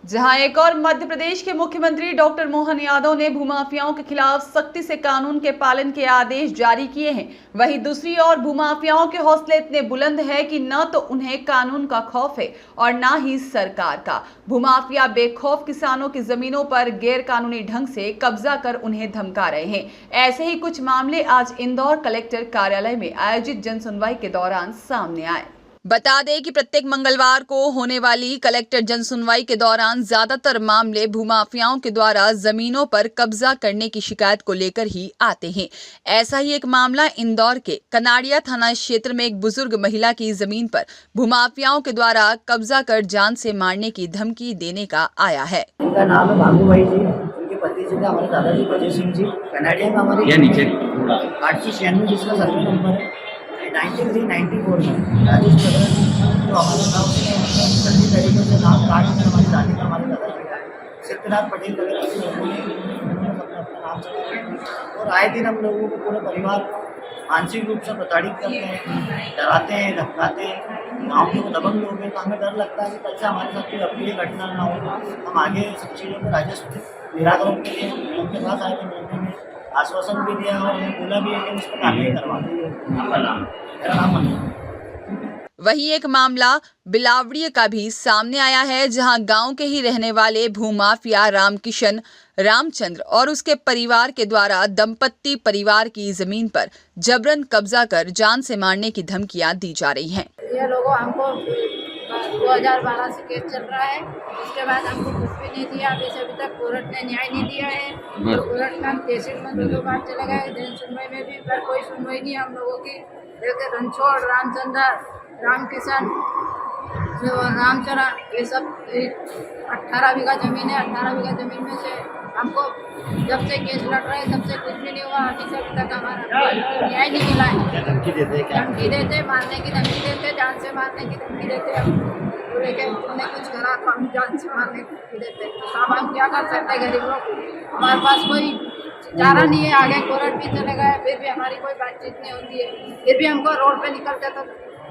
जहां एक और मध्य प्रदेश के मुख्यमंत्री डॉक्टर मोहन यादव ने भूमाफियाओं के खिलाफ सख्ती से कानून के पालन के आदेश जारी किए हैं। वहीं दूसरी ओर भूमाफियाओं के हौसले इतने बुलंद है कि न तो उन्हें कानून का खौफ है और न ही सरकार का। भूमाफिया बेखौफ किसानों की जमीनों पर गैर कानूनी ढंग से कब्जा कर उन्हें धमका रहे हैं। ऐसे ही कुछ मामले आज इंदौर कलेक्टर कार्यालय में आयोजित जनसुनवाई के दौरान सामने आए। बता दें कि प्रत्येक मंगलवार को होने वाली कलेक्टर जनसुनवाई के दौरान ज्यादातर मामले भूमाफियाओं के द्वारा जमीनों पर कब्जा करने की शिकायत को लेकर ही आते हैं। ऐसा ही एक मामला इंदौर के कनाड़िया थाना क्षेत्र में एक बुजुर्ग महिला की जमीन पर भूमाफियाओं के द्वारा कब्जा कर जान से मारने की धमकी देने का आया है। उनका नाम है भागूभाई जी, उनके पति जी थे हमारे दादाजी अजय सिंह जी। कनाडिया में हमारे नीचे 896 जिसका सर्वे नंबर है 9394 में राजेश प्रधान जो हमारे गाँव से जल्दी तरीके से नाम काट कर हमारी दादी का हमारे दादाजी का सिद्धनाथ पटेल उन्होंने अपना नाम चलाया। और आए दिन हम लोगों को पूरे परिवार मानसिक रूप से प्रताड़ित करते हैं, डराते हैं, धमकाते हैं। गाँव के दबंग लोग हैं तो हमें डर लगता है कि कल से हमारे साथ कोई अप्रिय घटना ना हो। हम आगे सब चीज़ों को राजस्व निराकरण के लिए उनके पास आए थे, मिलने में आश्वासन भी दिया और उन्हें बोला भी है कि उस पर कार्रवाई करवा देंगे। मेरा नाम मनीष। वहीं एक मामला बिलावड़ी का भी सामने आया है, जहां गांव के ही रहने वाले भूमाफिया रामकिशन रामचंद्र और उसके परिवार के द्वारा दंपत्ति परिवार की जमीन पर जबरन कब्जा कर जान से मारने की धमकियां दी जा रही हैं। ये लोगों हमको 2012 से केस चल रहा है, उसके बाद हमको कुछ भी नहीं दिया। अभी तक कोर्ट ने न्याय नहीं दिया है। कोर्ट में हम तहसील में 2 बार चले गए, जन सुनवाई में भी, पर कोई सुनवाई नहीं हम लोगों की। लेकिन रणछोड़, रामचंद्र, रामकिशन, रामचरण, ये सब 18 बीघा जमीन है। 18 बीघा जमीन में से हमको जब से केस लड़ रहे तब से कुछ भी नहीं हुआ। अभी तक हमारा न्याय नहीं मिला है। धमकी देते, मारने की धमकी देते, जान से मारने की धमकी देते। बोले कि तुमने कुछ करा तो हम जान से मारने की धमकी देते। अब हम क्या कर सकते हैं गरीब लोग? हमारे पास कोई चारा नहीं है। आगे कोर्ट भी चले गए, फिर भी हमारी कोई बातचीत नहीं होती है। फिर भी हमको रोड पे निकलते तो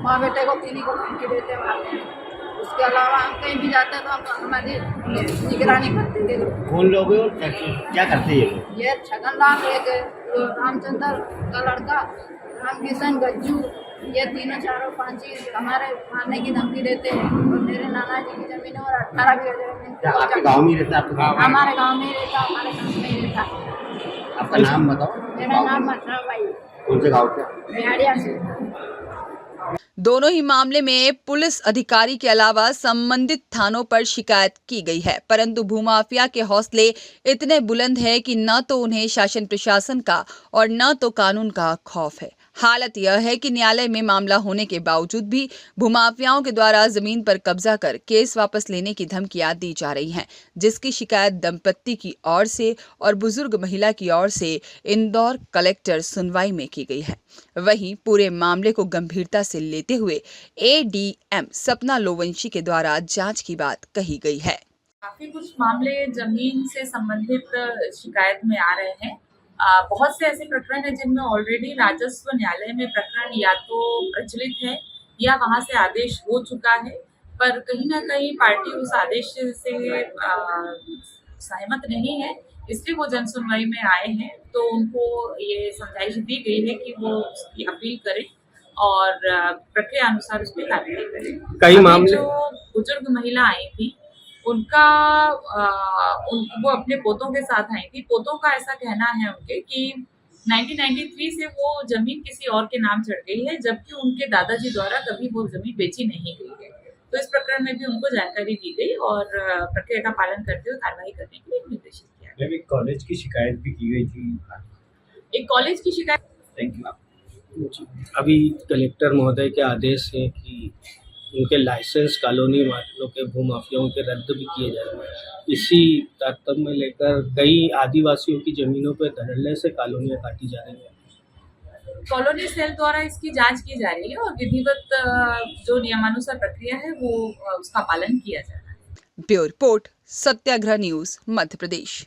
माँ बेटे को किन्हीं को धमकी देते, मारते हैं। उसके अलावा हम कहीं भी जाते हैं तो हम हमारी निगरानी करते थे। कौन लोग हैं और क्या करते हैं ये छगन राम, एक रामचंद्र का लड़का, रामकिशन, गज्जू, ये तीनों चारों 5 ही हमारे मारने की धमकी देते हैं। और मेरे नाना जी की जमीन है और 18 बीघा जमीन आपके गाँव में रहता है? हमारे गाँव में रहता, हमारे गाँव में रहता। आपका नाम बताओ। मेरा नाम मथुरा भाई, कौन से गाँव से? बिहाड़िया से। दोनों ही मामले में पुलिस अधिकारी के अलावा संबंधित थानों पर शिकायत की गई है, परंतु भूमाफिया के हौसले इतने बुलंद है कि न तो उन्हें शासन प्रशासन का और न तो कानून का खौफ है। हालत यह है कि न्यायालय में मामला होने के बावजूद भी भूमाफियाओं के द्वारा जमीन पर कब्जा कर केस वापस लेने की धमकियां दी जा रही हैं, जिसकी शिकायत दंपत्ति की ओर से और बुजुर्ग महिला की ओर से इंदौर कलेक्टर सुनवाई में की गई है। वहीं पूरे मामले को गंभीरता से लेते हुए एडीएम सपना लोवंशी के द्वारा जांच की बात कही गई है। काफी कुछ मामले जमीन से संबंधित शिकायत में आ रहे हैं। बहुत से ऐसे प्रकरण हैं जिनमें ऑलरेडी राजस्व न्यायालय में प्रकरण या तो प्रचलित है या वहां से आदेश हो चुका है, पर कहीं ना कहीं पार्टी उस आदेश से सहमत नहीं है, इसलिए वो जन सुनवाई में आए हैं। तो उनको ये समझाइश दी गई है कि वो उसकी अपील करें और प्रक्रिया अनुसार उस पर कार्रवाई करें। कई मामले जो बुजुर्ग महिला आई थी उनका वो अपने पोतों के साथ आई थी। पोतों का ऐसा कहना है उनके कि 1993 से वो जमीन किसी और के नाम चढ़ गई है, जबकि उनके दादाजी द्वारा कभी वो जमीन बेची नहीं गई है। तो इस प्रकरण में भी उनको जानकारी दी गई और प्रक्रिया का पालन करते हुए कार्रवाई करने के लिए निर्देशित किया गया। एक कॉलेज की शिकायत भी की गई थी। एक कॉलेज की शिकायत। Thank you. अभी कलेक्टर महोदय के आदेश है कि उनके लाइसेंस कॉलोनी वालों के भूमाफियाओं के रद्द भी किए जा रहे हैं। इसी तारतम्य में लेकर कई आदिवासियों की जमीनों पर धड़ल्ले से कॉलोनियां काटी जा रही हैं। कॉलोनी सेल द्वारा इसकी जांच की जा रही है और विधिवत जो नियमानुसार प्रक्रिया है वो उसका पालन किया जा रहा है। ब्यूरो रिपोर्ट, सत्याग्रह न्यूज, मध्य प्रदेश।